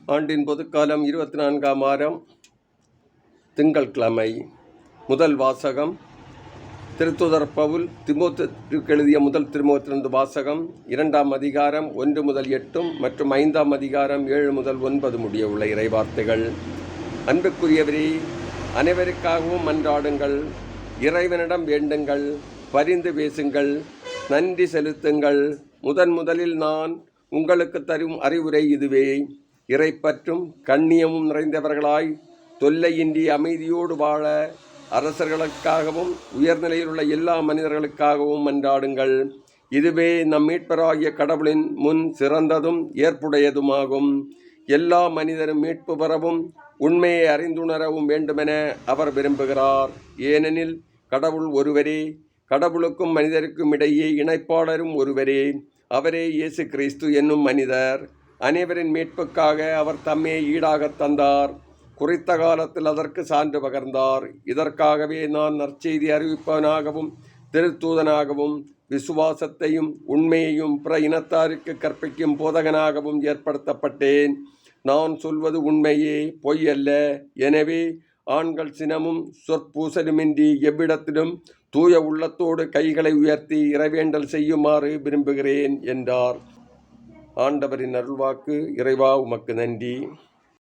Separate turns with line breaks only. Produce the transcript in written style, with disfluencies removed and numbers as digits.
ஆண்டின் பொதுக்காலம் 24ஆம் வாரம் திங்கட்கிழமை. முதல் வாசகம் திருத்தூதர் பவுல் தீமோத்தேயுக்கு எழுதிய முதல் திருமுகத்திலிருந்து வாசகம். 2ஆம் அதிகாரம் 1 முதல் 8 மற்றும் 5ஆம் அதிகாரம் 7 முதல் 9 முடிய உள்ள இறைவார்த்தைகள். அன்புக்குரியவரே, அனைவருக்காகவும் மன்றாடுங்கள், இறைவனிடம் வேண்டுங்கள், பரிந்து பேசுங்கள், நன்றி செலுத்துங்கள். முதலில் நான் உங்களுக்கு தரும் அறிவுரை இதுவே: இறைப்பற்றும் கண்ணியமும் நிறைந்தவர்களாய் தொல்லையின்றி அமைதியோடு வாழ அரசர்களுக்காகவும் உயர்நிலையில் உள்ள எல்லா மனிதர்களுக்காகவும் மன்றாடுங்கள். இதுவே நம் மீட்பராகிய கடவுளின் முன் சிறந்ததும் ஏற்புடையதுமாகும். எல்லா மனிதரும் மீட்பு பெறவும் உண்மையை அறிந்துணரவும் வேண்டுமென அவர் விரும்புகிறார். ஏனெனில் கடவுள் ஒருவரே, கடவுளுக்கும் மனிதருக்கும் இடையே இணைப்பாளரும் ஒருவரே. அவரே இயேசு கிறிஸ்து என்னும் மனிதர். அனைவரின் மீட்புக்காக அவர் தம்மையை ஈடாகத் தந்தார். குறித்த காலத்தில் அதற்கு சான்று பகர்ந்தார். இதற்காகவே நான் நற்செய்தி அறிவிப்பவனாகவும் திருத்தூதனாகவும் விசுவாசத்தையும் உண்மையையும் பிற இனத்தாருக்கு கற்பிக்கும் போதகனாகவும் ஏற்படுத்தப்பட்டேன். நான் சொல்வது உண்மையே, பொய் அல்ல. எனவே ஆண்கள் சினமும் சொற்பூசலுமின்றி எவ்விடத்திலும் தூய உள்ளத்தோடு கைகளை உயர்த்தி இறைவேண்டல் செய்யுமாறு விரும்புகிறேன் என்றார். ஆண்டவரின் அருள்வாக்கு. இறைவா, உமக்கு நன்றி.